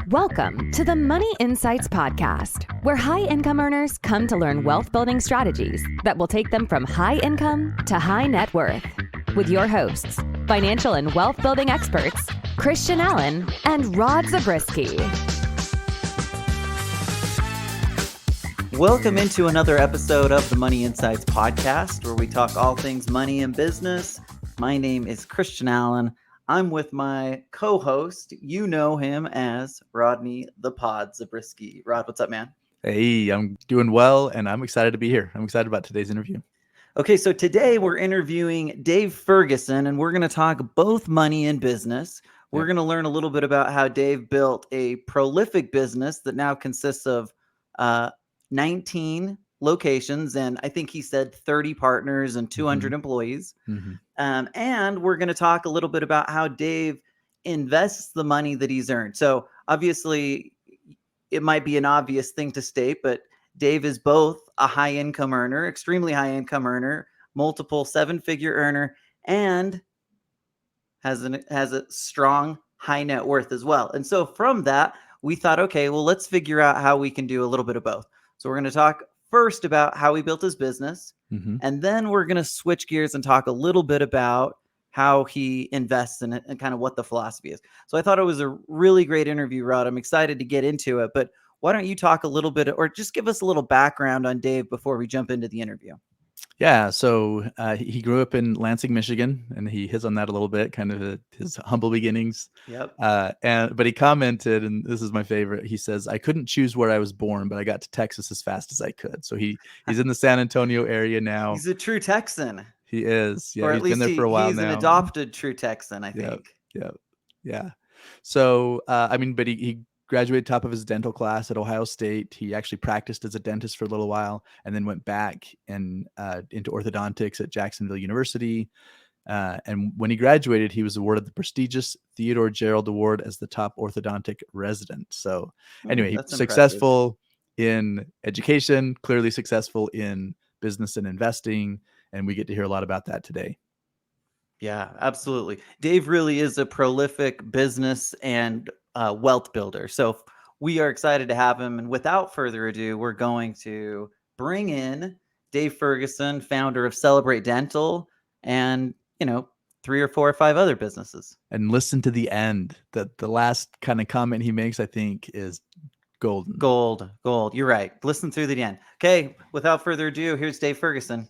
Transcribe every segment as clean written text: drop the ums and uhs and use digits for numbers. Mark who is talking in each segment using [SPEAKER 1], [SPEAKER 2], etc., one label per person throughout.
[SPEAKER 1] Welcome to the Money Insights Podcast, where high-income earners come to learn wealth-building strategies that will take them from high income to high net worth. With your hosts, financial and wealth-building experts, Christian Allen and Rod Zabriskie.
[SPEAKER 2] Welcome into another episode of the Money Insights Podcast, where we talk all things money and business. My name is Christian Allen. I'm with my co-host. You know him as Rodney the Pod Zabriskie. Rod, what's up, man?
[SPEAKER 3] Hey, I'm doing well, and I'm excited to be here. I'm excited about today's interview.
[SPEAKER 2] Okay, so today we're interviewing Dave Ferguson, and we're going to talk both money and business. We're going to learn a little bit about how Dave built a prolific business that now consists of 19 locations, and I think he said 30 partners and 200 employees. And we're going to talk a little bit about how Dave invests the money that he's earned. So obviously, it might be an obvious thing to state, but Dave is both a high income earner, extremely high income earner, multiple seven-figure earner, and has a strong high net worth as well. And so from that, we thought, okay, well, let's figure out how we can do a little bit of both. So we're going to talk first about how he built his business, and then we're going to switch gears and talk a little bit about how he invests in it and kind of what the philosophy is. So I thought it was a really great interview, Rod. I'm excited to get into it, but why don't you talk a little bit or just give us a little background on Dave before we jump into the interview?
[SPEAKER 3] Yeah, so he grew up in Lansing, Michigan, and he hits on that a little bit, kind of his humble beginnings.
[SPEAKER 2] Yep.
[SPEAKER 3] But he commented, and this is my favorite. He says, "I couldn't choose where I was born, but I got to Texas as fast as I could." So he's in the San Antonio area now.
[SPEAKER 2] He's a true Texan.
[SPEAKER 3] He is. Yeah,
[SPEAKER 2] or at
[SPEAKER 3] he's
[SPEAKER 2] least
[SPEAKER 3] been there for a while
[SPEAKER 2] he's
[SPEAKER 3] now.
[SPEAKER 2] an adopted true Texan, I think.
[SPEAKER 3] Yeah. So but he graduated top of his dental class at Ohio State. He actually practiced as a dentist for a little while and then went back and into orthodontics at Jacksonville University. And when he graduated, he was awarded the prestigious Theodore Gerald Award as the top orthodontic resident. So anyway, he's successful in education, clearly successful in business and investing. And we get to hear a lot about that today.
[SPEAKER 2] Yeah, absolutely. Dave really is a prolific business and wealth builder. So we are excited to have him. And without further ado, we're going to bring in Dave Ferguson, founder of Celebrate Dental, and, 3 or 4 or 5 other businesses.
[SPEAKER 3] And listen to the end. The last kind of comment he makes, I think, is golden.
[SPEAKER 2] Gold. You're right. Listen through the end. Okay, without further ado, here's Dave Ferguson.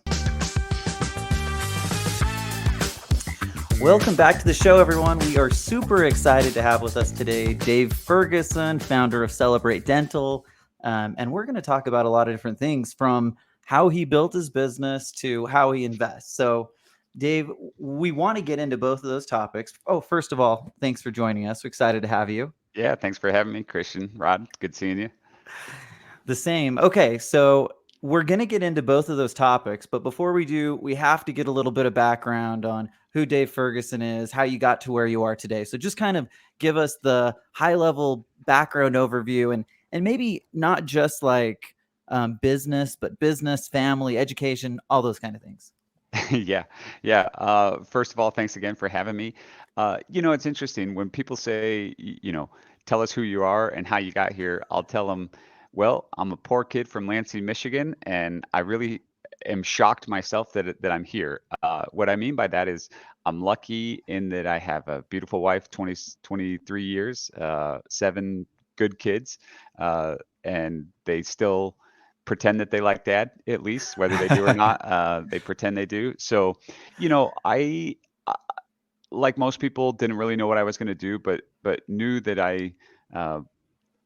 [SPEAKER 2] Welcome back to the show, everyone. We are super excited to have with us today Dave Ferguson, founder of Celebrate Dental. And we're going to talk about a lot of different things, from how he built his business to how he invests. So, Dave, we want to get into both of those topics. Oh, first of all, thanks for joining us. We're excited to have you.
[SPEAKER 4] Yeah, thanks for having me, Christian. Rod, good seeing you.
[SPEAKER 2] The same. Okay, so we're going to get into both of those topics, but before we do, we have to get a little bit of background on who Dave Ferguson is, how you got to where you are today. So just kind of give us the high-level background overview, and maybe not just like business, but business, family, education, all those kind of things.
[SPEAKER 4] Yeah. First of all, thanks again for having me. It's interesting when people say, tell us who you are and how you got here. I'll tell them, well, I'm a poor kid from Lansing, Michigan, and I really am shocked myself that I'm here. What I mean by that is I'm lucky in that I have a beautiful wife, 23 years, 7 good kids, and they still pretend that they like dad, at least, whether they do or not. They pretend they do. So, I like most people, didn't really know what I was going to do, but knew that I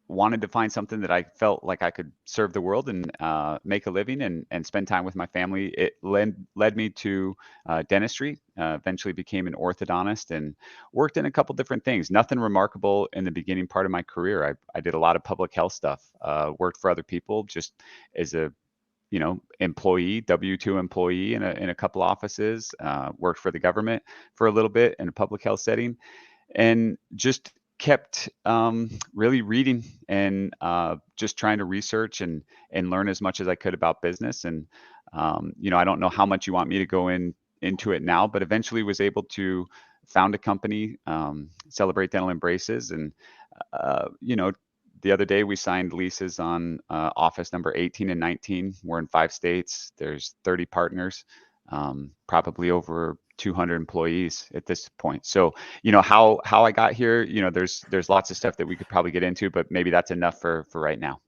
[SPEAKER 4] wanted to find something that I felt like I could serve the world and make a living and spend time with my family. It led me to dentistry, eventually became an orthodontist and worked in a couple different things. Nothing remarkable in the beginning part of my career. I did a lot of public health stuff, worked for other people just as a employee, W-2 employee in a couple offices, worked for the government for a little bit in a public health setting, and just kept really reading and just trying to research and learn as much as I could about business. And I don't know how much you want me to go into it now, but eventually was able to found a company, Celebrate Dental Embraces, and the other day we signed leases on office number 18 and 19. We're in 5 states. There's 30 partners, probably over 200 employees at this point. So, how I got here, there's lots of stuff that we could probably get into, but maybe that's enough for right now.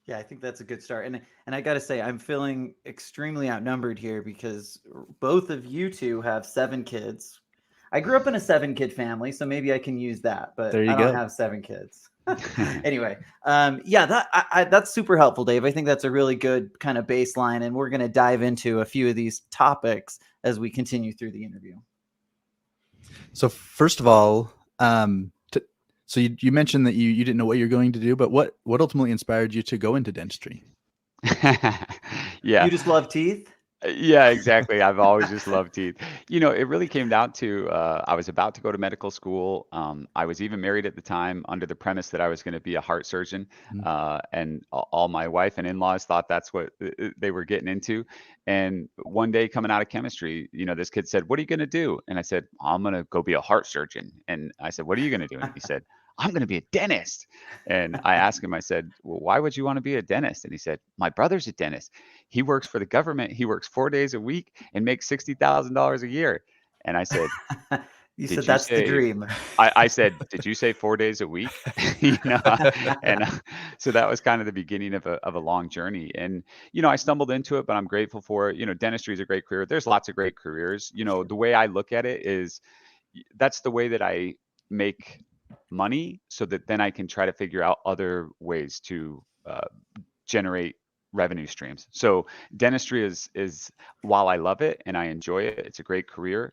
[SPEAKER 2] Yeah, I think that's a good start. And I got to say, I'm feeling extremely outnumbered here because both of you two have 7 kids. I grew up in a 7-kid family, so maybe I can use that, but
[SPEAKER 3] There you
[SPEAKER 2] I don't
[SPEAKER 3] go.
[SPEAKER 2] have 7 kids. Anyway, that's super helpful, Dave. I think that's a really good kind of baseline, and we're going to dive into a few of these topics as we continue through the interview.
[SPEAKER 3] So first of all, so you mentioned that you didn't know what you're going to do, but what ultimately inspired you to go into dentistry?
[SPEAKER 4] Yeah.
[SPEAKER 2] You just love teeth?
[SPEAKER 4] Yeah, exactly. I've always just loved teeth. It really came down to I was about to go to medical school. I was even married at the time under the premise that I was going to be a heart surgeon. And all my wife and in-laws thought that's what they were getting into. And one day coming out of chemistry, this kid said, "What are you going to do?" And I said, "I'm going to go be a heart surgeon." And I said, "What are you going to do?" And he said, "I'm going to be a dentist." And I asked him, I said, "Well, why would you want to be a dentist?" And he said, "My brother's a dentist. He works for the government. He works 4 days a week and makes $60,000 a year." And I said,
[SPEAKER 2] You
[SPEAKER 4] "Did
[SPEAKER 2] said
[SPEAKER 4] you
[SPEAKER 2] that's the
[SPEAKER 4] say?"
[SPEAKER 2] dream.
[SPEAKER 4] I said, "Did you say 4 days a week?" And so that was kind of the beginning of a long journey. And I stumbled into it, but I'm grateful for it. Dentistry is a great career. There's lots of great careers. The way I look at it is that's the way that I make money, so that then I can try to figure out other ways to generate revenue streams. So dentistry is while I love it and I enjoy it, it's a great career.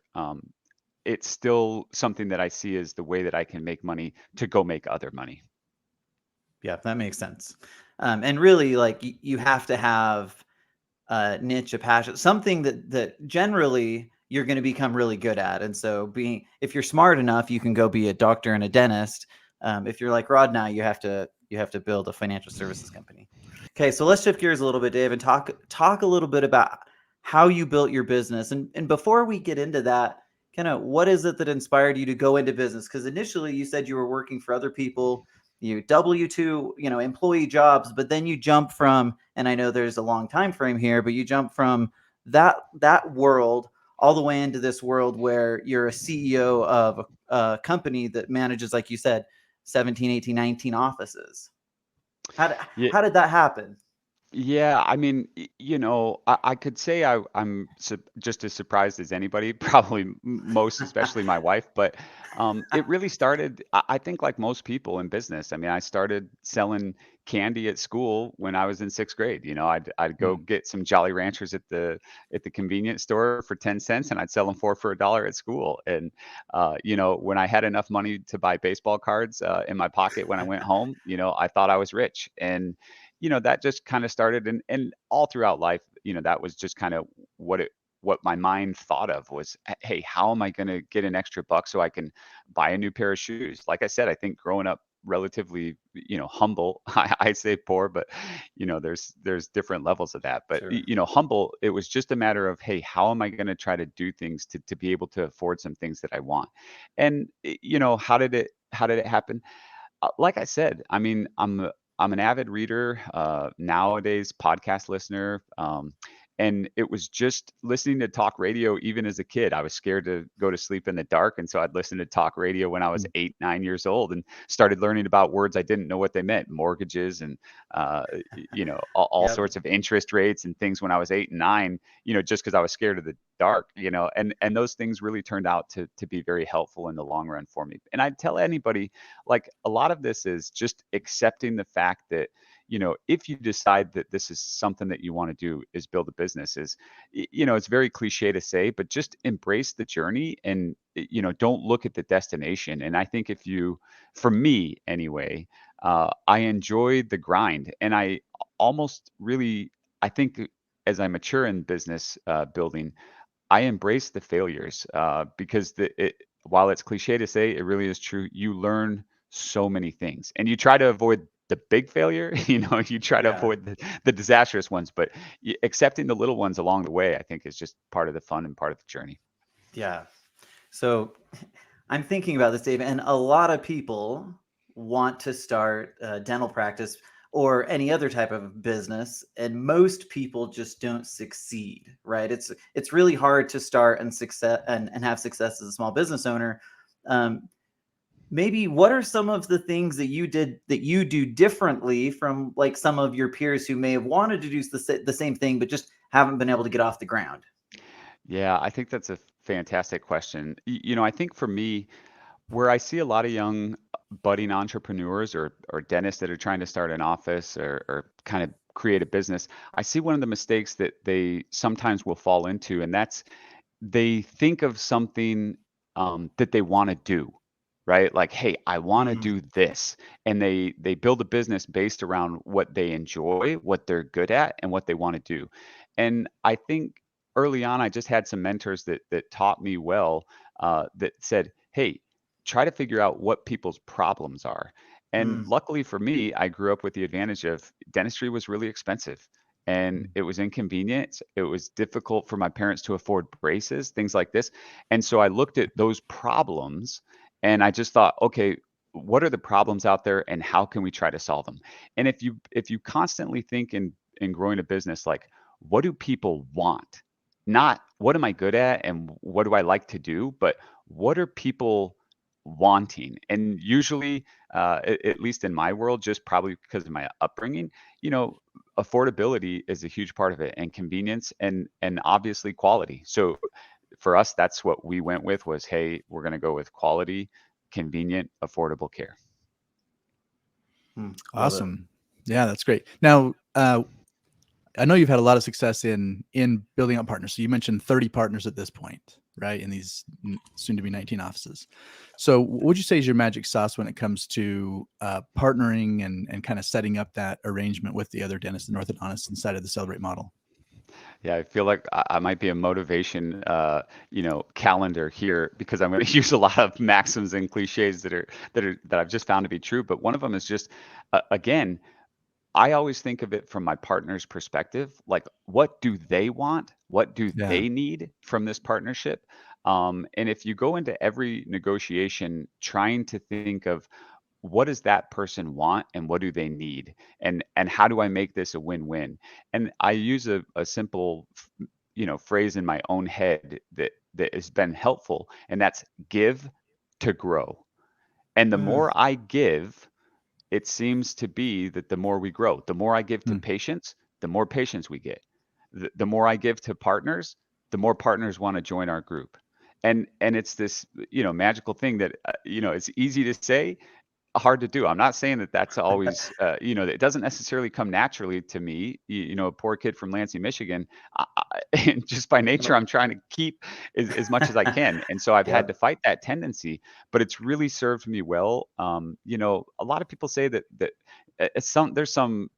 [SPEAKER 4] It's still something that I see as the way that I can make money to go make other money.
[SPEAKER 2] Yeah, that makes sense. And really, like you have to have a niche, a passion, something that generally you're going to become really good at. And so, if you're smart enough, you can go be a doctor and a dentist. If you're like Rod now, you have to build a financial services company. Okay, so let's shift gears a little bit, Dave, and talk a little bit about how you built your business. And before we get into that, kind of what is it that inspired you to go into business? Because initially you said you were working for other people, you W-2, employee jobs, but then you jump from, and I know there's a long time frame here, but you jump from that world all the way into this world where you're a CEO of a company that manages, like you said, 17, 18, 19 offices. How did that happen?
[SPEAKER 4] Yeah, I mean, I could say I'm just as surprised as anybody, probably most, especially my wife. But it really started, I think, like most people in business. I mean, I started selling candy at school when I was in 6th grade. I'd go get some Jolly Ranchers at the convenience store for 10 cents, and I'd sell them for $1 at school. And when I had enough money to buy baseball cards in my pocket when I went home, I thought I was rich. And that just kind of started, and all throughout life, that was just kind of what my mind thought of was, hey, how am I going to get an extra buck so I can buy a new pair of shoes? Like I said, I think growing up relatively, humble, I say poor, but there's different levels of that. But
[SPEAKER 2] Sure.
[SPEAKER 4] humble, it was just a matter of, hey, how am I going to try to do things to be able to afford some things that I want? And how did it happen? Like I said, I mean, I'm an avid reader, nowadays podcast listener, and it was just listening to talk radio. Even as a kid, I was scared to go to sleep in the dark, and so I'd listen to talk radio when I was 8, 9 years old, and started learning about words I didn't know what they meant, mortgages, and all
[SPEAKER 2] Yep.
[SPEAKER 4] sorts of interest rates and things when I was 8 and 9. Just because I was scared of the dark. And those things really turned out to be very helpful in the long run for me. And I'd tell anybody, like, a lot of this is just accepting the fact that if you decide that this is something that you want to do, is build a business, it's very cliche to say, but just embrace the journey, and don't look at the destination. And I think for me anyway, I enjoy the grind, and I almost really, I think, as I mature in business building, I embrace the failures, because while it's cliche to say, it really is true. You learn so many things, and you try to avoid the big failure. You try to
[SPEAKER 2] Yeah.
[SPEAKER 4] avoid the disastrous ones, but accepting the little ones along the way, I think, is just part of the fun and part of the journey.
[SPEAKER 2] Yeah. So I'm thinking about this, Dave, and a lot of people want to start a dental practice or any other type of business, and most people just don't succeed, right? It's really hard to start and success and have success as a small business owner. Um, Maybe what are some of the things that you do differently from like some of your peers who may have wanted to do the same thing but just haven't been able to get off the ground?
[SPEAKER 4] Yeah, I think that's a fantastic question. I think for me, where I see a lot of young budding entrepreneurs or dentists that are trying to start an office or kind of create a business, I see one of the mistakes that they sometimes will fall into, and that's they think of something that they want to do, right? Like, hey, I want to
[SPEAKER 2] Mm,
[SPEAKER 4] do this, and they build a business based around what they enjoy, what they're good at, and what they want to do. And I think early on, I just had some mentors that taught me well, that said, hey, try to figure out what people's problems are. And
[SPEAKER 2] mm,
[SPEAKER 4] luckily for me, I grew up with the advantage of dentistry was really expensive and
[SPEAKER 3] Mm.
[SPEAKER 4] it was inconvenient. It was difficult for my parents to afford braces, things like this. And so I looked at those problems and I just thought, okay, what are the problems out there and how can we try to solve them? And if you constantly think in growing a business like what do people want? Not what am I good at and what do I like to do, but what are people wanting? And usually, at least in my world, just probably because of my upbringing, you know, affordability is a huge part of it and convenience and obviously quality. So for us, that's what we went with was, hey, we're going to go with quality, convenient, affordable care.
[SPEAKER 2] love it.
[SPEAKER 3] Awesome. Yeah, that's great. Now, I know you've had a lot of success in building up partners. So you mentioned 30 partners at this point, right? In these soon to be 19 offices. So what would you say is your magic sauce when it comes to partnering and kind of setting up that arrangement with the other dentists and orthodontists inside of the Celebrate model?
[SPEAKER 4] Yeah, I feel like I might be a motivation, calendar here because I'm going to use a lot of maxims and cliches that I've just found to be true. But one of them is just, again, I always think of it from my partner's perspective. Like, what do they want? What do
[SPEAKER 3] Yeah.
[SPEAKER 4] they need from this partnership? And if you go into every negotiation trying to think of what does that person want and what do they need and how do I make this a win-win, and I use a simple phrase in my own head that has been helpful, and that's give to grow. And the
[SPEAKER 2] Mm,
[SPEAKER 4] more I give, it seems to be that the more we grow. The more I give to
[SPEAKER 3] Hmm.
[SPEAKER 4] patients, the more patients we get. The more I give to partners, the more partners want to join our group. And it's this magical thing that it's easy to say, hard to do. I'm not saying that that's always, it doesn't necessarily come naturally to me. A poor kid from Lansing, Michigan, and just by nature, I'm trying to keep as much as I can. And so I've had to
[SPEAKER 2] yep.
[SPEAKER 4] fight that tendency, but it's really served me well. A lot of people say that there's some,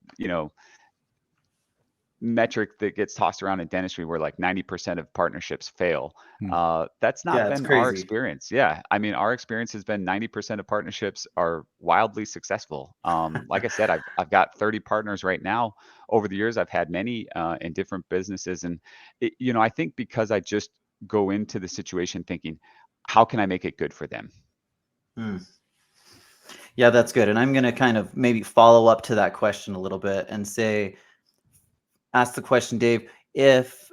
[SPEAKER 4] metric that gets tossed around in dentistry where like 90% of partnerships fail.
[SPEAKER 3] Hmm.
[SPEAKER 4] That's not
[SPEAKER 2] Yeah, it's
[SPEAKER 4] been our
[SPEAKER 2] crazy.
[SPEAKER 4] experience. Yeah. I mean, our experience has been 90% of partnerships are wildly successful. Like I said, I've got 30 partners right now. Over the years, I've had many in different businesses. And, I think because I just go into the situation thinking, how can I make it good for them?
[SPEAKER 2] Mm. Yeah, that's good. And I'm going to kind of maybe follow up to that question a little bit and ask the question, Dave, if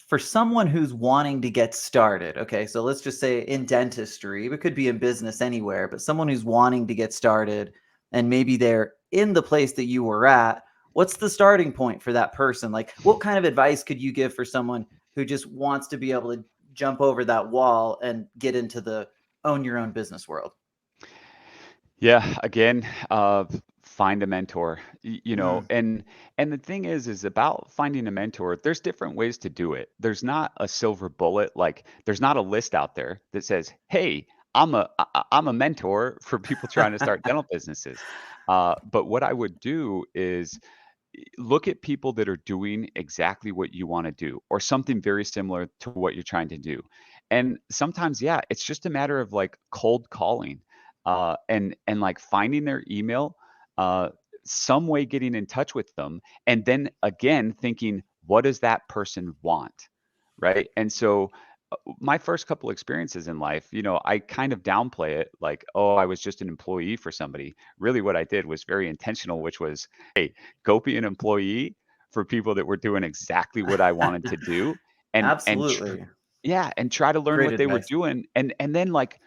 [SPEAKER 2] for someone who's wanting to get started, okay, so let's just say in dentistry, it could be in business anywhere, but someone who's wanting to get started and maybe they're in the place that you were at, what's the starting point for that person? Like, what kind of advice could you give for someone who just wants to be able to jump over that wall and get into the own your own business world?
[SPEAKER 4] Yeah, again, find a mentor.
[SPEAKER 2] Mm,
[SPEAKER 4] And the thing is about finding a mentor. There's different ways to do it. There's not a silver bullet. Like there's not a list out there that says, "Hey, I'm a mentor for people trying to start dental businesses." But what I would do is look at people that are doing exactly what you want to do, or something very similar to what you're trying to do. And sometimes, yeah, it's just a matter of like cold calling and like finding their email, uh, some way getting in touch with them, and then again thinking, what does that person want, right? And so my first couple experiences in life, I kind of downplay it like, oh, I was just an employee for somebody. Really, what I did was very intentional, which was, hey, go be an employee for people that were doing exactly what I wanted to do, and
[SPEAKER 2] Absolutely.
[SPEAKER 4] yeah, and try to learn
[SPEAKER 2] Great
[SPEAKER 4] what they were
[SPEAKER 2] advice.
[SPEAKER 4] doing, and then like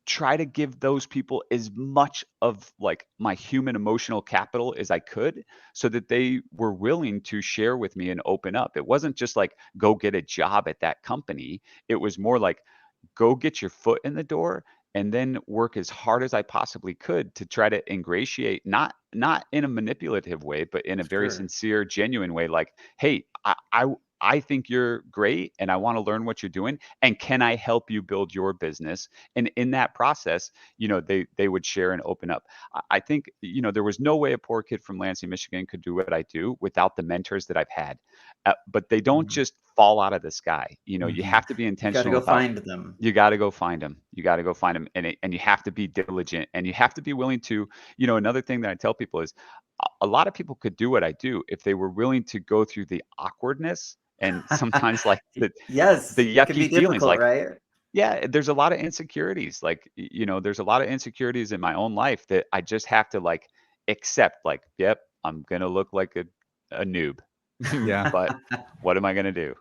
[SPEAKER 4] try to give those people as much of like my human emotional capital as I could so that they were willing to share with me and open up. It wasn't just like go get a job at that company. It was more like go get your foot in the door and then work as hard as I possibly could to try to ingratiate, not in a manipulative way, but in a very
[SPEAKER 2] Sure.
[SPEAKER 4] sincere, genuine way. Like, hey, I think you're great and I want to learn what you're doing. And can I help you build your business? And in that process, they would share and open up. I think, there was no way a poor kid from Lansing, Michigan could do what I do without the mentors that I've had. But they don't
[SPEAKER 2] Mhm.
[SPEAKER 4] just fall out of the sky. You
[SPEAKER 3] Mhm.
[SPEAKER 4] have to be
[SPEAKER 2] You got to
[SPEAKER 4] intentional
[SPEAKER 2] go
[SPEAKER 4] about.
[SPEAKER 2] find them.
[SPEAKER 4] You got to go find them. You got to go find them, and you have to be diligent, and you have to be willing to. Another thing that I tell people is, a lot of people could do what I do if they were willing to go through the awkwardness and sometimes like
[SPEAKER 2] Yes,
[SPEAKER 4] the
[SPEAKER 2] it can
[SPEAKER 4] yucky
[SPEAKER 2] be
[SPEAKER 4] feelings.
[SPEAKER 2] difficult,
[SPEAKER 4] Like,
[SPEAKER 2] right?
[SPEAKER 4] yeah, there's a lot of insecurities. Like, there's a lot of insecurities in my own life that I just have to like accept. Like, yep, I'm gonna look like a noob,
[SPEAKER 3] Yeah.
[SPEAKER 4] but what am I gonna do?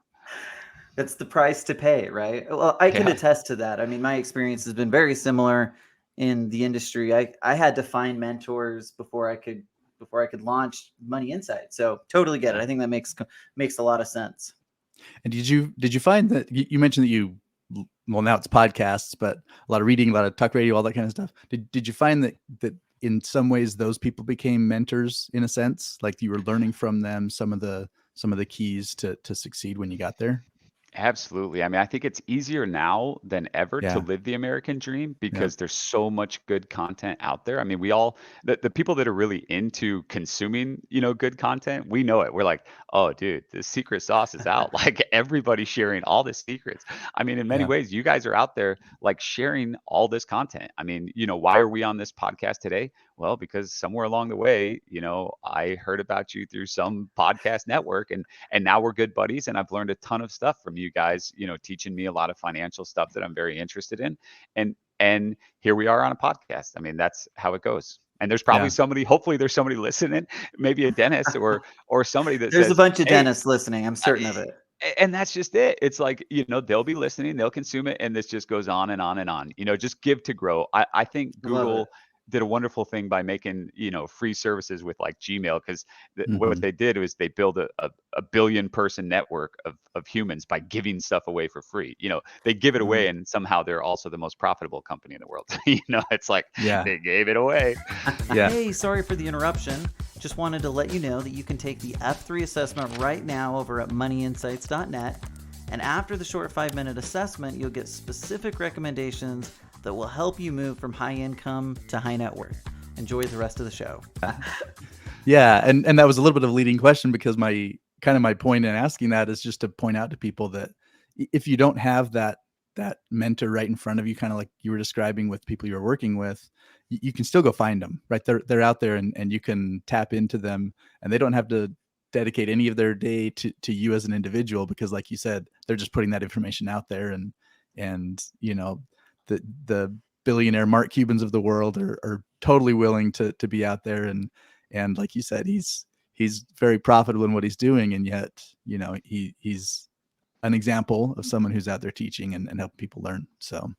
[SPEAKER 2] It's the price to pay, right? Well, I can
[SPEAKER 4] Yeah.
[SPEAKER 2] attest to that. I mean, my experience has been very similar in the industry. I had to find mentors before I could launch Money Insight. So totally get it.
[SPEAKER 4] Yeah.
[SPEAKER 2] I think that makes a lot of sense.
[SPEAKER 3] And did you find that you mentioned that well, now it's podcasts, but a lot of reading, a lot of talk radio, all that kind of stuff. Did you find that in some ways those people became mentors in a sense, like you were learning from them some of the keys to succeed when you got there?
[SPEAKER 4] Absolutely. I mean, I think it's easier now than ever to
[SPEAKER 3] Yeah.
[SPEAKER 4] live the American dream
[SPEAKER 3] Yeah.
[SPEAKER 4] because there's so much good content out there. I mean, we all the people that are really into consuming, good content, we know it. We're like, oh, dude, the secret sauce is out. Like everybody's sharing all the secrets. I mean, in many
[SPEAKER 3] Yeah.
[SPEAKER 4] ways, you guys are out there like sharing all this content. I mean, why are we on this podcast today? Well, because somewhere along the way, I heard about you through some podcast network and now we're good buddies and I've learned a ton of stuff from you guys, teaching me a lot of financial stuff that I'm very interested in. And here we are on a podcast. I mean, that's how it goes. And there's probably
[SPEAKER 3] Yeah.
[SPEAKER 4] somebody, hopefully there's somebody listening, maybe a dentist or somebody that
[SPEAKER 2] There's a
[SPEAKER 4] says,
[SPEAKER 2] bunch of
[SPEAKER 4] hey,
[SPEAKER 2] dentists listening. I'm certain of it.
[SPEAKER 4] and that's just it. It's like, they'll be listening, they'll consume it, and this just goes on and on and on. Just give to grow. I think
[SPEAKER 2] I love it.
[SPEAKER 4] Google did a wonderful thing by making, free services with like Gmail, because what
[SPEAKER 3] Hmm.
[SPEAKER 4] they did was they built a billion person network of humans by giving stuff away for free. They give it away
[SPEAKER 2] Mhm.
[SPEAKER 4] and somehow they're also the most profitable company in the world. It's like
[SPEAKER 3] Yeah.
[SPEAKER 4] they gave it away.
[SPEAKER 3] Yeah.
[SPEAKER 2] Hey, sorry for the interruption. Just wanted to let you know that you can take the F3 assessment right now over at moneyinsights.net. And after the short 5-minute assessment, you'll get specific recommendations that will help you move from high income to high net worth. Enjoy the rest of the show.
[SPEAKER 3] Yeah. And that was a little bit of a leading question, because my point in asking that is just to point out to people that if you don't have that mentor right in front of you, kind of like you were describing with people you're working with, you can still go find them, right? They're out there, and you can tap into them, and they don't have to dedicate any of their day to you as an individual, because like you said, they're just putting that information out there, and the billionaire Mark Cubans of the world are totally willing to be out there, and like you said, he's very profitable in what he's doing, and yet he's an example of someone who's out there teaching and helping people learn. So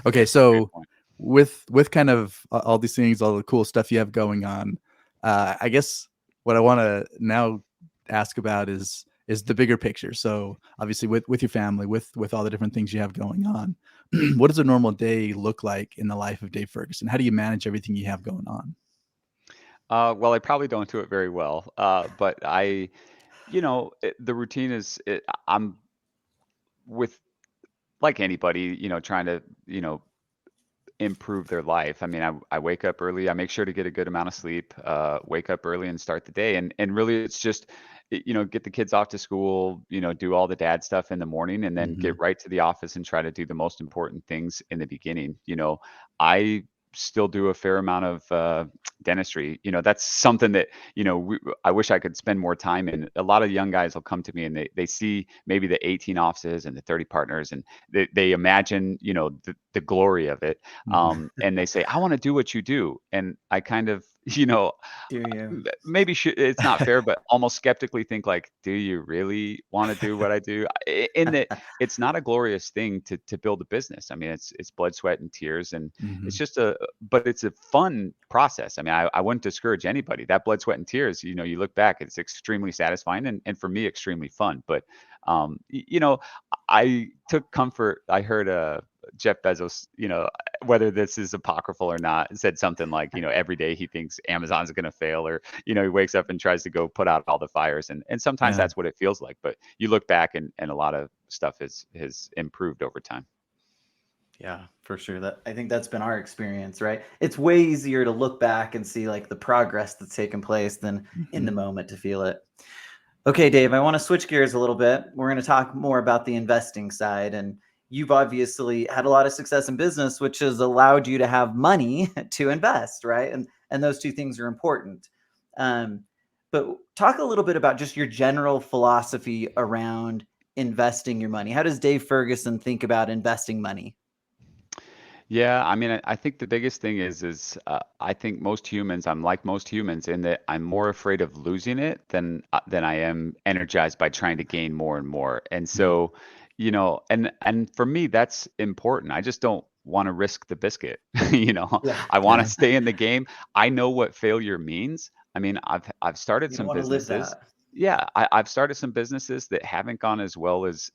[SPEAKER 3] okay,
[SPEAKER 4] Great
[SPEAKER 3] so
[SPEAKER 4] point.
[SPEAKER 3] with kind of all these things, all the cool stuff you have going on, I guess what I want to now ask about is the bigger picture. So obviously with your family, with all the different things you have going on, what does a normal day look like in the life of Dave Ferguson? How do you manage everything you have going on?
[SPEAKER 4] Well, I probably don't do it very well, but the routine is, I'm with like anybody, trying to, improve their life. I mean, I wake up early. I make sure to get a good amount of sleep. Wake up early and start the day. And really, it's just get the kids off to school. Do all the dad stuff in the morning, and then
[SPEAKER 3] Mm-hmm.
[SPEAKER 4] get right to the office and try to do the most important things in the beginning. I still do a fair amount of dentistry. That's something that, I wish I could spend more time in. A lot of young guys will come to me and they see maybe the 18 offices and the 30 partners, and they imagine, the glory of it. And they say, I want to do what you do. And I kind of,
[SPEAKER 2] Do you?
[SPEAKER 4] maybe it's not fair, but almost skeptically think like, do you really want to do what I do? In that it's not a glorious thing to build a business. I mean, it's blood, sweat, and tears, and it's just but it's a fun process. I mean, I wouldn't discourage anybody. That blood, sweat, and tears, you look back, it's extremely satisfying and for me, extremely fun. But I took comfort. I heard Jeff Bezos, whether this is apocryphal or not, said something like, every day he thinks Amazon's going to fail, or, he wakes up and tries to go put out all the fires. And sometimes that's what it feels like. But you look back and a lot of stuff has improved over time.
[SPEAKER 2] Yeah, for sure. I think that's been our experience, right? It's way easier to look back and see like the progress that's taken place than in the moment to feel it. Okay, Dave, I want to switch gears a little bit. We're going to talk more about the investing side, and you've obviously had a lot of success in business, which has allowed you to have money to invest, right? And those two things are important. But talk a little bit about just your general philosophy around investing your money. How does Dave Ferguson think about investing money?
[SPEAKER 4] Yeah, I mean, I think the biggest thing is I think I'm like most humans in that I'm more afraid of losing it than I am energized by trying to gain more and more. And so, and for me, that's important. I just don't want to risk the biscuit.
[SPEAKER 2] Yeah.
[SPEAKER 4] I want to stay in the game. I know what failure means. I mean, I've started
[SPEAKER 2] You don't
[SPEAKER 4] some
[SPEAKER 2] want to live
[SPEAKER 4] businesses.
[SPEAKER 2] that.
[SPEAKER 4] Yeah, I've started some businesses that haven't gone as well as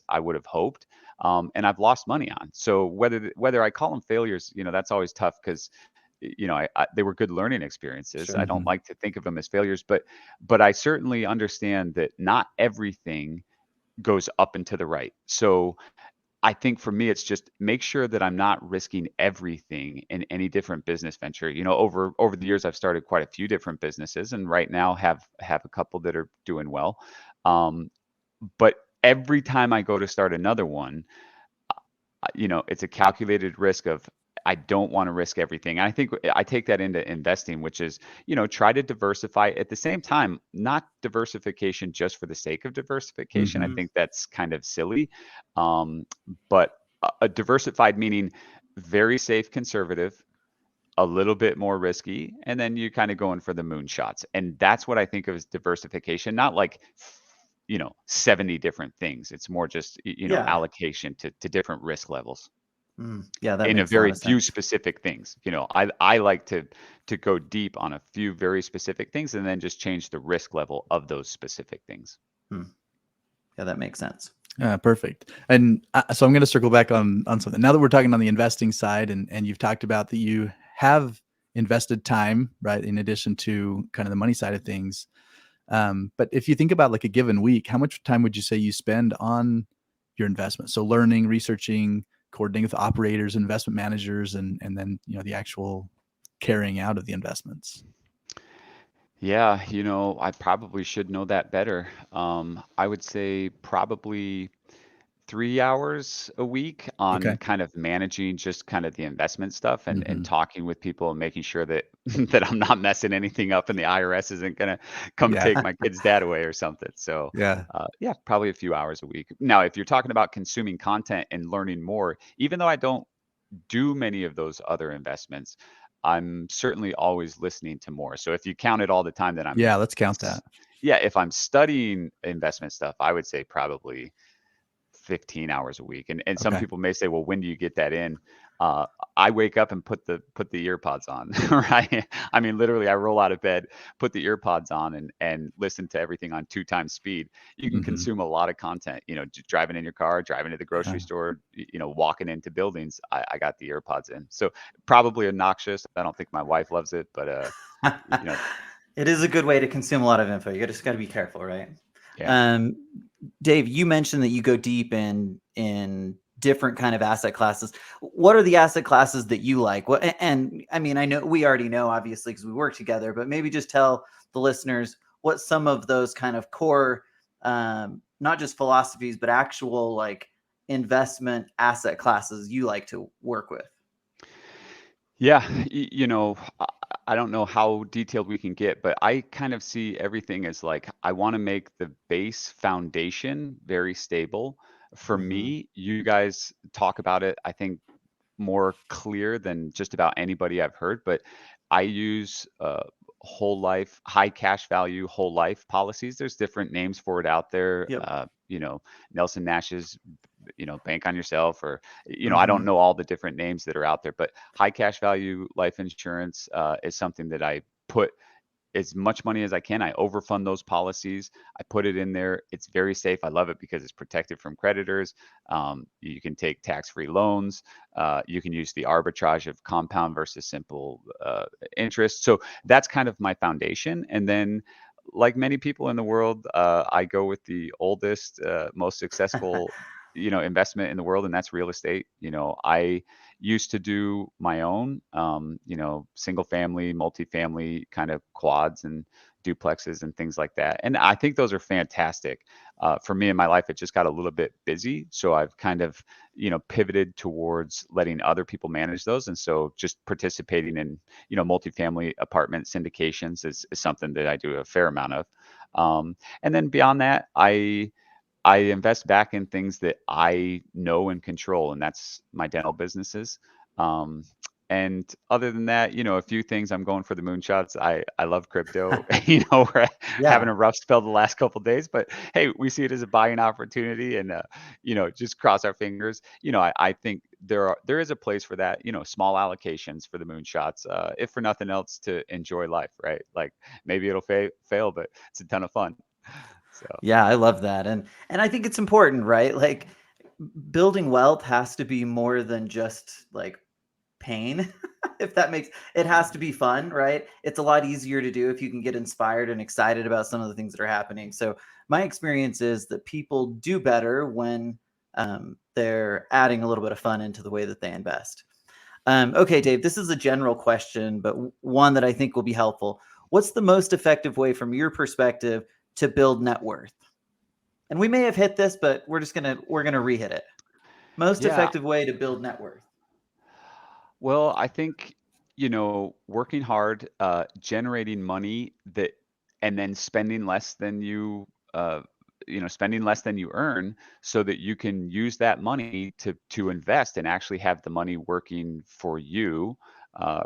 [SPEAKER 4] I would have hoped, and I've lost money on. So whether I call them failures, that's always tough because they were good learning experiences.
[SPEAKER 2] Sure.
[SPEAKER 4] I don't like to think of them as failures, but I certainly understand that not everything goes up and to the right. So I think for me, it's just make sure that I'm not risking everything in any different business venture. Over the years, I've started quite a few different businesses, and right now have a couple that are doing well. But every time I go to start another one, it's a calculated risk of I don't want to risk everything. And I think I take that into investing, which is, try to diversify at the same time, not diversification just for the sake of diversification. I think that's kind of silly. But a diversified meaning very safe, conservative, a little bit more risky, and then you're kind of going for the moonshots. And that's what I think of as diversification, not like 70 different things. It's more just
[SPEAKER 2] Yeah.
[SPEAKER 4] allocation to different risk levels
[SPEAKER 2] Yeah, that
[SPEAKER 4] in a
[SPEAKER 2] makes a lot
[SPEAKER 4] very
[SPEAKER 2] of
[SPEAKER 4] few
[SPEAKER 2] sense.
[SPEAKER 4] specific things. I like to go deep on a few very specific things and then just change the risk level of those specific things.
[SPEAKER 2] Yeah, that makes sense.
[SPEAKER 3] Perfect. And so I'm going to circle back on something. Now that we're talking on the investing side, and you've talked about that you have invested time, right, in addition to kind of the money side of things. But if you think about like a given week, how much time would you say you spend on your investment? So learning, researching, coordinating with operators, investment managers, and then the actual carrying out of the investments.
[SPEAKER 4] Yeah, I probably should know that better. I would say probably 3 hours a week on
[SPEAKER 3] Okay.
[SPEAKER 4] kind of managing just kind of the investment stuff and
[SPEAKER 3] Mhm.
[SPEAKER 4] talking with people and making sure that that I'm not messing anything up and the IRS isn't gonna come
[SPEAKER 3] Yeah.
[SPEAKER 4] take my kid's dad away or something. So
[SPEAKER 3] Yeah.
[SPEAKER 4] yeah, probably a few hours a week. Now, if you're talking about consuming content and learning more, even though I don't do many of those other investments, I'm certainly always listening to more. So if you counted all the time that
[SPEAKER 3] Yeah. Let's count that.
[SPEAKER 4] yeah, if I'm studying investment stuff, I would say probably 15 hours a week. And some
[SPEAKER 3] Okay.
[SPEAKER 4] people may say, well, when do you get that in? I wake up and put the earpods on, right? I mean, literally, I roll out of bed, put the earpods on, and listen to everything on 2 times speed. You can consume a lot of content. Driving in your car, driving to the grocery store, walking into buildings. I got the earpods in, so probably obnoxious. I don't think my wife loves it, but
[SPEAKER 2] It is a good way to consume a lot of info. You just got to be careful, right?
[SPEAKER 4] yeah.
[SPEAKER 2] Dave, you mentioned that you go deep in different kind of asset classes. What are the asset classes that you like? And I mean, I know we already know, obviously, because we work together, but maybe just tell the listeners what some of those kind of core, not just philosophies, but actual like investment asset classes you like to work with.
[SPEAKER 4] Yeah, I don't know how detailed we can get, but I kind of see everything as like I want to make the base foundation very stable. For
[SPEAKER 2] Hmm.
[SPEAKER 4] me, you guys talk about it, I think, more clear than just about anybody I've heard, but I use whole life, high cash value, whole life policies. There's different names for it out there.
[SPEAKER 2] Yep.
[SPEAKER 4] Nelson Nash's, bank on yourself, or, I don't
[SPEAKER 2] Hmm.
[SPEAKER 4] know all the different names that are out there, but high cash value life insurance is something that I put as much money as I can. I overfund those policies. I put it in there. It's very safe. I love it because it's protected from creditors. You can take tax-free loans. You can use the arbitrage of compound versus simple interest. So that's kind of my foundation. And then, like many people in the world, I go with the oldest, most successful, investment in the world, and that's real estate. I used to do my own, single family, multifamily kind of quads and duplexes and things like that. And I think those are fantastic. For me in my life, it just got a little bit busy. So I've kind of, pivoted towards letting other people manage those. And so just participating in, multifamily apartment syndications is something that I do a fair amount of. And then beyond that, I invest back in things that I know and control, and that's my dental businesses. Um, and other than that, a few things. I'm going for the moonshots. I love crypto. We're having
[SPEAKER 2] Yeah.
[SPEAKER 4] a rough spell the last couple of days, but hey, we see it as a buying opportunity, and just cross our fingers. I think there is a place for that. Small allocations for the moonshots, if for nothing else, to enjoy life, right? Like maybe it'll fail, but it's a ton of fun. So.
[SPEAKER 2] Yeah, I love that. And I think it's important, right? Like building wealth has to be more than just like pain. If that makes it has to be fun, right? It's a lot easier to do if you can get inspired and excited about some of the things that are happening. So my experience is that people do better when they're adding a little bit of fun into the way that they invest. Okay, Dave, this is a general question, but one that I think will be helpful. What's the most effective way from your perspective to build net worth? And we may have hit this, but we're gonna re-hit it. Most
[SPEAKER 4] Yeah,
[SPEAKER 2] effective way to build net worth.
[SPEAKER 4] well, I think, working hard, generating money and then spending less than you earn so that you can use that money to invest and actually have the money working for you,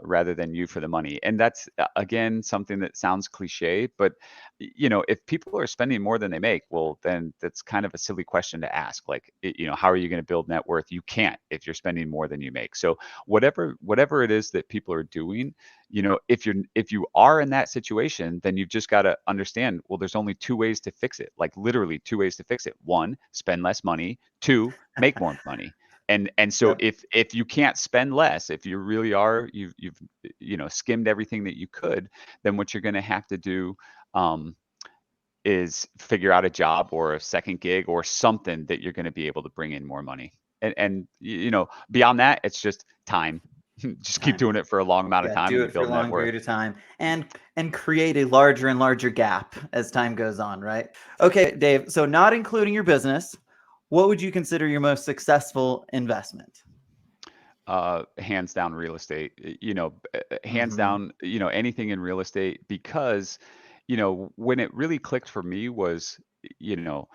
[SPEAKER 4] rather than you for the money. And that's, again, something that sounds cliche, but if people are spending more than they make, well, then that's kind of a silly question to ask. Like, how are you going to build net worth? You can't if you're spending more than you make. So whatever it is that people are doing, if you are in that situation, then you've just got to understand, well, there's only two ways to fix it. Like literally two ways to fix it. One, spend less money. Two, make more money. And so
[SPEAKER 2] Yep.
[SPEAKER 4] if you can't spend less, if you really are, you've skimmed everything that you could, then what you're going to have to do, um, is figure out a job or a second gig or something that you're going to be able to bring in more money. And beyond that, it's just time. Just keep
[SPEAKER 2] Time.
[SPEAKER 4] doing it for a long amount of
[SPEAKER 2] Yeah,
[SPEAKER 4] time,
[SPEAKER 2] do
[SPEAKER 4] and you
[SPEAKER 2] it for a
[SPEAKER 4] build net
[SPEAKER 2] long
[SPEAKER 4] worth.
[SPEAKER 2] period of time and create a larger and larger gap as time goes on, right? Okay, Dave, so not including your business, what would you consider your most successful investment?
[SPEAKER 4] Hands down, real estate. Hands
[SPEAKER 2] Hmm.
[SPEAKER 4] down, anything in real estate, because when it really clicked for me was, you know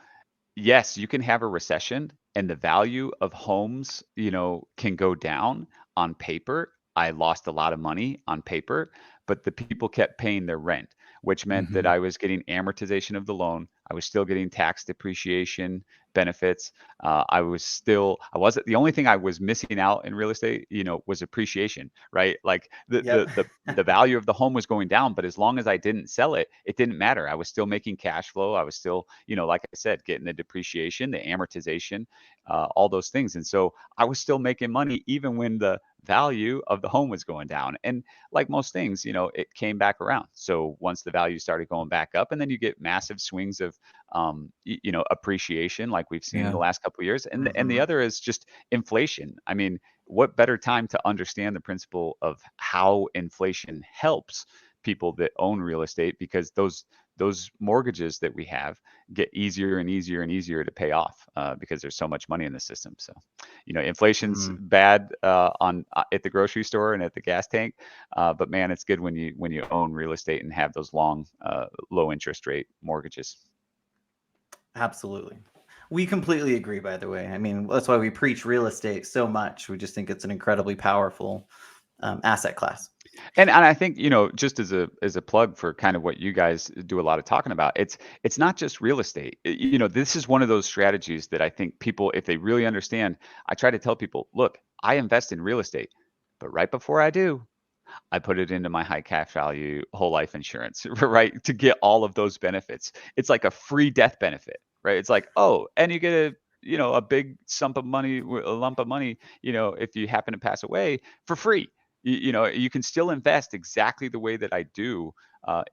[SPEAKER 4] yes, you can have a recession and the value of homes, can go down on paper. I lost a lot of money on paper, but the people kept paying their rent, which meant that
[SPEAKER 3] Hmm.
[SPEAKER 4] I was getting amortization of the loan. I was still getting tax depreciation benefits. I wasn't, the only thing I was missing out in real estate, was appreciation, right? Like
[SPEAKER 2] Yep.
[SPEAKER 4] the value of the home was going down, but as long as I didn't sell it, it didn't matter. I was still making cash flow. I was still, like I said, getting the depreciation, the amortization, all those things. And so I was still making money even when the value of the home was going down. And like most things, it came back around. So once the value started going back up, and then you get massive swings of, appreciation, like we've seen in the
[SPEAKER 3] Yeah.
[SPEAKER 4] last couple of years. And the
[SPEAKER 2] Hmm.
[SPEAKER 4] other is just inflation. I mean, what better time to understand the principle of how inflation helps people that own real estate, because those those mortgages that we have get easier and easier and easier to pay off because there's so much money in the system. So, inflation's bad at the grocery store and at the gas tank, but man, it's good when you own real estate and have those long, low interest rate mortgages.
[SPEAKER 2] Absolutely. We completely agree, by the way. I mean, that's why we preach real estate so much. We just think it's an incredibly powerful asset class.
[SPEAKER 4] And I think, just as a plug for kind of what you guys do a lot of talking about, it's not just real estate. This is one of those strategies that I think people, if they really understand, I try to tell people, look, I invest in real estate, but right before I do, I put it into my high cash value whole life insurance, right? To get all of those benefits. It's like a free death benefit, right? It's like, oh, and you get a big lump of money, if you happen to pass away for free. You can still invest exactly the way that I do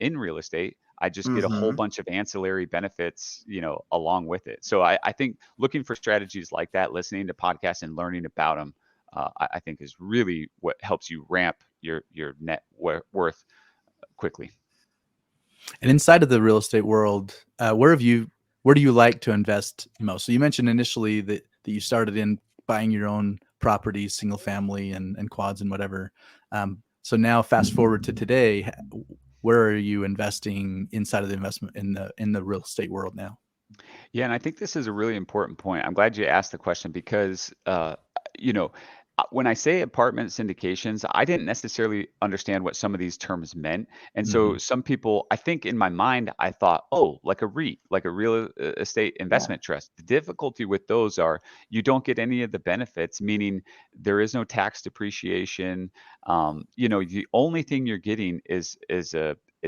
[SPEAKER 4] in real estate. I just get a whole bunch of ancillary benefits, along with it. So I think looking for strategies like that, listening to podcasts and learning about them, I think is really what helps you ramp your net worth quickly.
[SPEAKER 3] And inside of the real estate world, where do you like to invest most? So you mentioned initially that you started in buying your own properties, single family and quads and whatever. So now fast forward to today, where are you investing inside of the investment in the real estate world now?
[SPEAKER 4] Yeah, and I think this is a really important point. I'm glad you asked the question because, when I say apartment syndications, I didn't necessarily understand what some of these terms meant. And so some people, I think in my mind, I thought, oh, like a REIT, like a real estate investment trust. The difficulty with those are you don't get any of the benefits, meaning there is no tax depreciation. The only thing you're getting is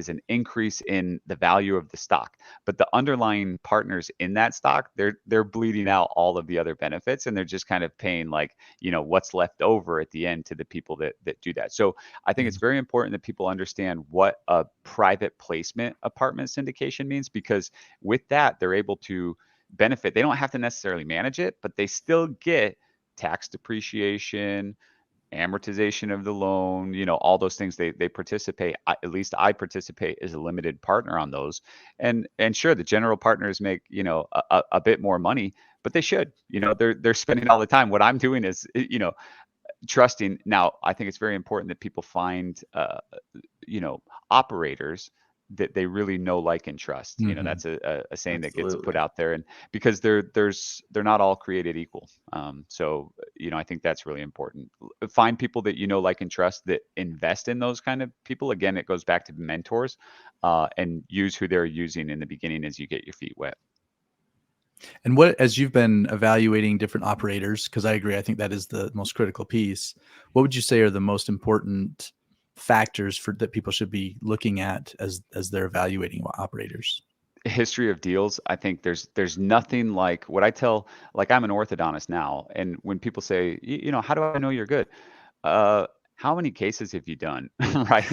[SPEAKER 4] an increase in the value of the stock, but the underlying partners in that stock, they're bleeding out all of the other benefits, and they're just kind of paying what's left over at the end to the people that do that. So I think it's very important that people understand what a private placement apartment syndication means, because with that, they're able to benefit. They don't have to necessarily manage it, but they still get tax depreciation, amortization of the loan, all those things. They participate. At least I participate as a limited partner on those. And sure, the general partners make a bit more money, but they should. They're spending all the time. What I'm doing is trusting. Now, I think it's very important that people find operators that they really know, like, and trust. That's a saying that gets put out there, and because they're not all created equal. So I think that's really important. Find people that like, and trust that invest in those kind of people. Again, it goes back to mentors, and use who they're using in the beginning as you get your feet wet.
[SPEAKER 3] And as you've been evaluating different operators, because I agree, I think that is the most critical piece. What would you say are the most important factors that people should be looking at as they're evaluating operators?
[SPEAKER 4] History of deals. I think there's nothing like what I tell. Like, I'm an orthodontist now, and when people say, how do I know you're good? How many cases have you done? Right?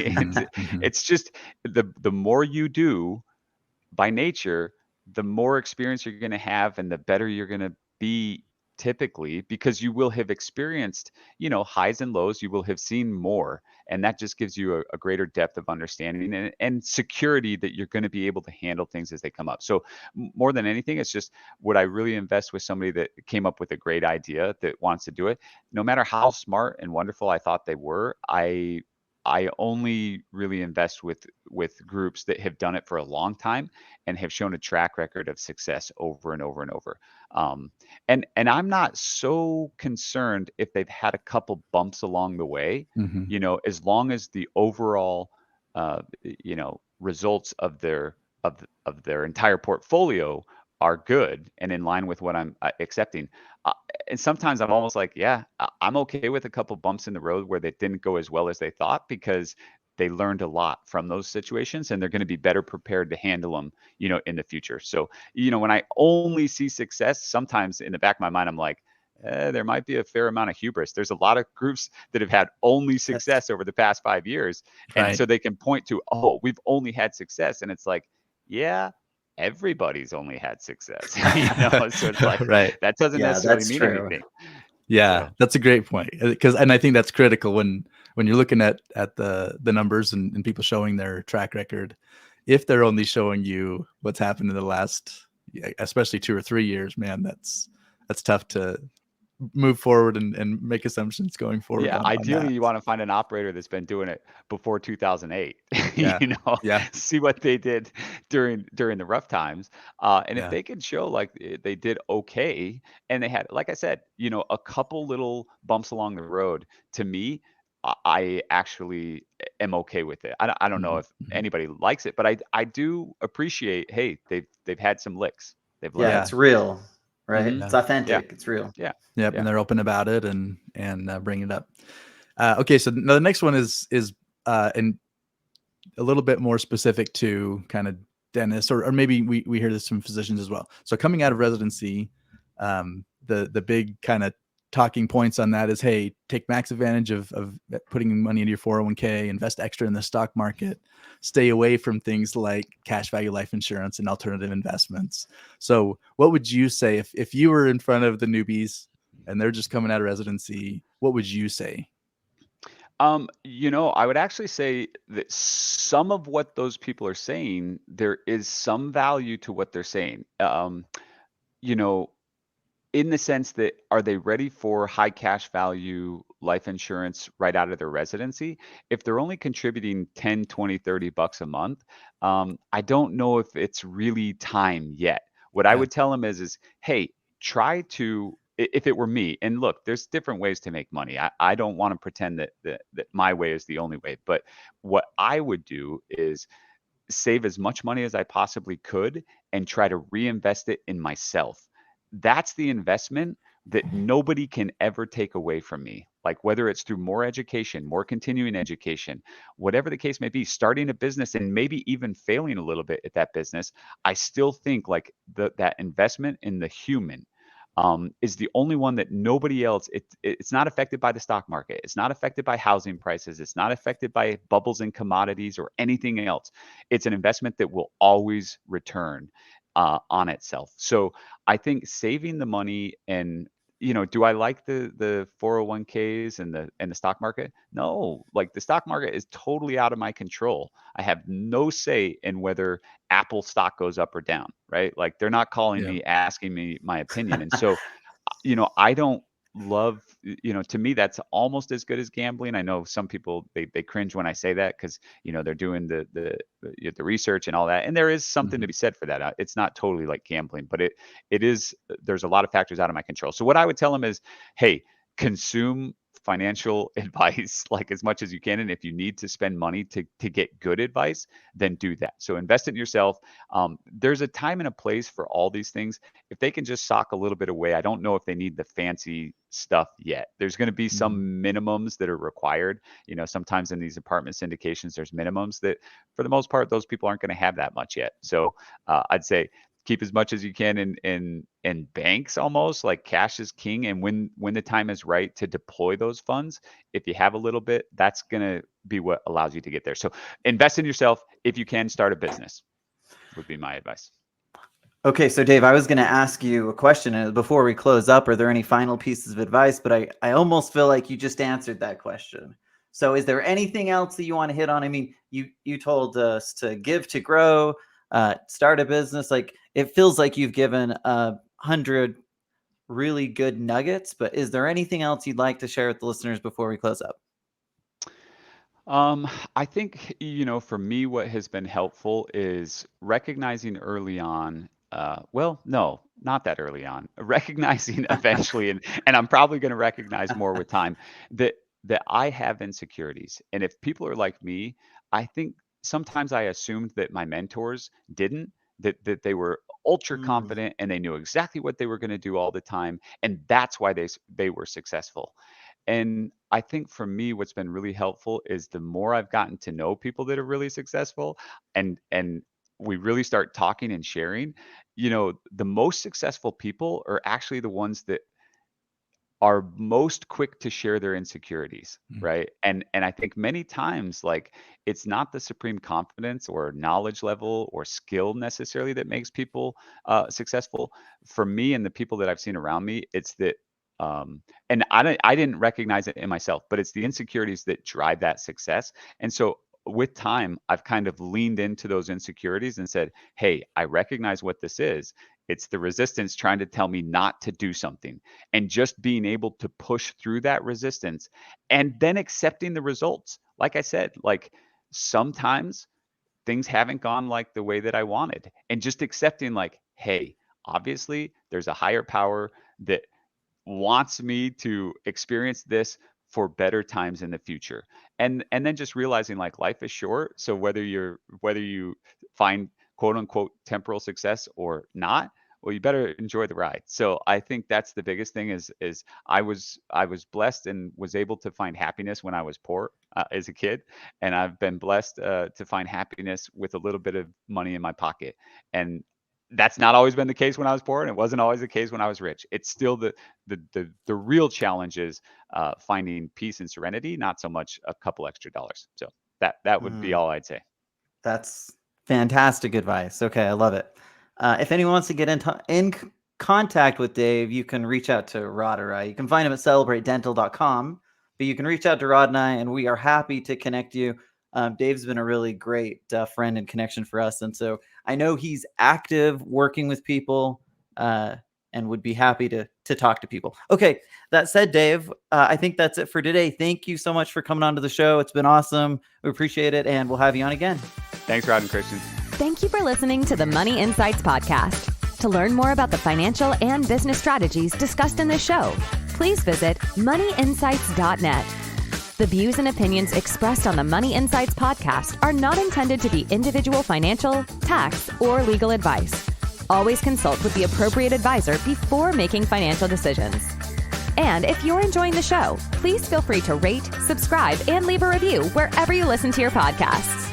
[SPEAKER 4] It's just the more you do, by nature, the more experience you're going to have, and the better you're going to be, typically, because you will have experienced, highs and lows. You will have seen more, and that just gives you a greater depth of understanding and security that you're going to be able to handle things as they come up. So more than anything, it's just, would I really invest with somebody that came up with a great idea that wants to do it? No matter how smart and wonderful I thought they were, I only really invest with groups that have done it for a long time and have shown a track record of success over and over and over. And I'm not so concerned if they've had a couple bumps along the way, as long as the overall, results of their entire portfolio are good and in line with what I'm accepting. And sometimes I'm almost like, yeah, I'm okay with a couple bumps in the road where they didn't go as well as they thought, because they learned a lot from those situations, and they're going to be better prepared to handle them, in the future. So, when I only see success, sometimes in the back of my mind, I'm like, there might be a fair amount of hubris. There's a lot of groups that have had only success over the past 5 years. And so they can point to, oh, we've only had success. And it's like, yeah, everybody's only had success. So it's like, that doesn't necessarily mean anything.
[SPEAKER 3] Yeah, that's a great point. And I think that's critical when you're looking at the numbers and people showing their track record. if they're only showing you what's happened in the last, especially 2 or 3 years, man, that's tough to move forward and make assumptions going forward
[SPEAKER 4] Yeah,
[SPEAKER 3] on
[SPEAKER 4] ideally
[SPEAKER 3] that.
[SPEAKER 4] you want to find an operator that's been doing it before 2008.
[SPEAKER 3] Yeah. Yeah.
[SPEAKER 4] See what they did during the rough times. And if
[SPEAKER 3] Yeah.
[SPEAKER 4] they could show like they did okay, and they had, like I said, a couple little bumps along the road, to me, I actually am okay with it. I don't know
[SPEAKER 3] Mhm,
[SPEAKER 4] if
[SPEAKER 3] mhm.
[SPEAKER 4] anybody likes it, but I do appreciate, hey, they've had some licks. They've
[SPEAKER 2] Yeah,
[SPEAKER 4] learned.
[SPEAKER 2] it's real, right?
[SPEAKER 4] Hmm.
[SPEAKER 2] It's
[SPEAKER 3] Yeah.
[SPEAKER 4] Yeah.
[SPEAKER 2] authentic. It's real.
[SPEAKER 4] Yeah.
[SPEAKER 3] Yep,
[SPEAKER 4] Yeah.
[SPEAKER 3] and they're open about it and bring it up. Okay, so now the next one is and a little bit more specific to kind of dentists, or maybe we hear this from physicians as well. So coming out of residency, the big kind of talking points on that is, hey, take max advantage of putting money into your 401k, invest extra in the stock market, stay away from things like cash value life insurance and alternative investments. So what would you say if you were in front of the newbies and they're just coming out of residency, what would you say?
[SPEAKER 4] I would actually say that some of what those people are saying, there is some value to what they're saying. You know, in the sense that, are they ready for high cash value life insurance right out of their residency? If they're only contributing 10, 20, $30 a month, I don't know if it's really time yet. What I
[SPEAKER 3] Yeah.
[SPEAKER 4] would tell them is, hey, try to, if it were me, and look, there's different ways to make money. I don't want to pretend that my way is the only way, but what I would do is save as much money as I possibly could and try to reinvest it in myself. That's the investment that nobody can ever take away from me. Like, whether it's through more education, more continuing education, whatever the case may be, starting a business and maybe even failing a little bit at that business, I still think like that investment in the human is the only one that nobody else. It's not affected by the stock market. It's not affected by housing prices. It's not affected by bubbles in commodities or anything else. It's an investment that will always return on itself. So I think saving the money, and do I like the 401ks and the stock market? No, like, the stock market is totally out of my control. I have no say in whether Apple stock goes up or down, right? Like, they're not calling
[SPEAKER 3] Yeah.
[SPEAKER 4] me, asking me my opinion. And so, I don't love, to me, that's almost as good as gambling. I know some people, they cringe when I say that, because, they're doing the research and all that. And there is something to
[SPEAKER 3] Mhm.
[SPEAKER 4] be said for that. It's not totally like gambling, but it is, there's a lot of factors out of my control. So what I would tell them is, hey, consume financial advice like as much as you can. And if you need to spend money to get good advice, then do that. So invest in yourself. There's a time and a place for all these things. If they can just sock a little bit away, I don't know if they need the fancy stuff yet. There's going to be
[SPEAKER 3] Mhm.
[SPEAKER 4] some minimums that are required. Sometimes in these apartment syndications, there's minimums that, for the most part, those people aren't going to have that much yet. So I'd say keep as much as you can in banks. Almost like cash is king, and when the time is right to deploy those funds, if you have a little bit, that's going to be what allows you to get there. So invest in yourself. If you can, start a business, would be my advice.
[SPEAKER 2] Okay, so Dave, I was going to ask you a question before we close up. Are there any final pieces of advice? But I almost feel like you just answered that question. So is there anything else that you want to hit on? I mean, you told us to give to grow, start a business. Like, it feels like you've given 100 really good nuggets, but is there anything else you'd like to share with the listeners before we close up?
[SPEAKER 4] I think, for me, what has been helpful is recognizing early on, well, no, not that early on, recognizing eventually, and I'm probably going to recognize more with time, that I have insecurities. And if people are like me, I think sometimes I assumed that my mentors didn't, that they were ultra
[SPEAKER 2] Mm,
[SPEAKER 4] confident and they knew exactly what they were going to do all the time, and that's why they were successful. And I think for me, what's been really helpful is the more I've gotten to know people that are really successful, and we really start talking and sharing, the most successful people are actually the ones that are most quick to share their insecurities,
[SPEAKER 3] Mhm.
[SPEAKER 4] right? And I think many times, like, it's not the supreme confidence or knowledge level or skill necessarily that makes people successful. For me and the people that I've seen around me, it's that and I didn't recognize it in myself, but it's the insecurities that drive that success. And so with time, I've kind of leaned into those insecurities and said, hey, I recognize what this is. It's the resistance trying to tell me not to do something, and just being able to push through that resistance and then accepting the results. Like I said, like sometimes things haven't gone like the way that I wanted, and just accepting like, hey, obviously there's a higher power that wants me to experience this for better times in the future. And then just realizing like life is short. So whether you find quote unquote temporal success or not, well, you better enjoy the ride. So I think that's the biggest thing is I was blessed and was able to find happiness when I was poor as a kid. And I've been blessed to find happiness with a little bit of money in my pocket. And that's not always been the case when I was poor, and it wasn't always the case when I was rich. It's still the real challenge is finding peace and serenity, not so much a couple extra dollars. So that would be all I'd say.
[SPEAKER 2] That's fantastic advice. Okay, I love it. If anyone wants to get in contact with Dave, you can reach out to Rod or I. You can find him at celebratedental.com, but you can reach out to Rod and I, and we are happy to connect you. Dave's been a really great friend and connection for us. And so I know he's active working with people and would be happy to talk to people. Okay, that said, Dave, I think that's it for today. Thank you so much for coming on to the show. It's been awesome. We appreciate it, and we'll have you on again.
[SPEAKER 4] Thanks, Rod and Christian.
[SPEAKER 1] Thank you for listening to the Money Insights podcast. To learn more about the financial and business strategies discussed in this show, please visit moneyinsights.net. The views and opinions expressed on the Money Insights podcast are not intended to be individual financial, tax, or legal advice. Always consult with the appropriate advisor before making financial decisions. And if you're enjoying the show, please feel free to rate, subscribe, and leave a review wherever you listen to your podcasts.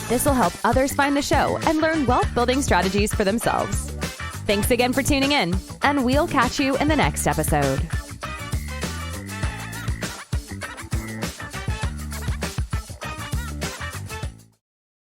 [SPEAKER 1] This will help others find the show and learn wealth building strategies for themselves. Thanks again for tuning in, and we'll catch you in the next episode.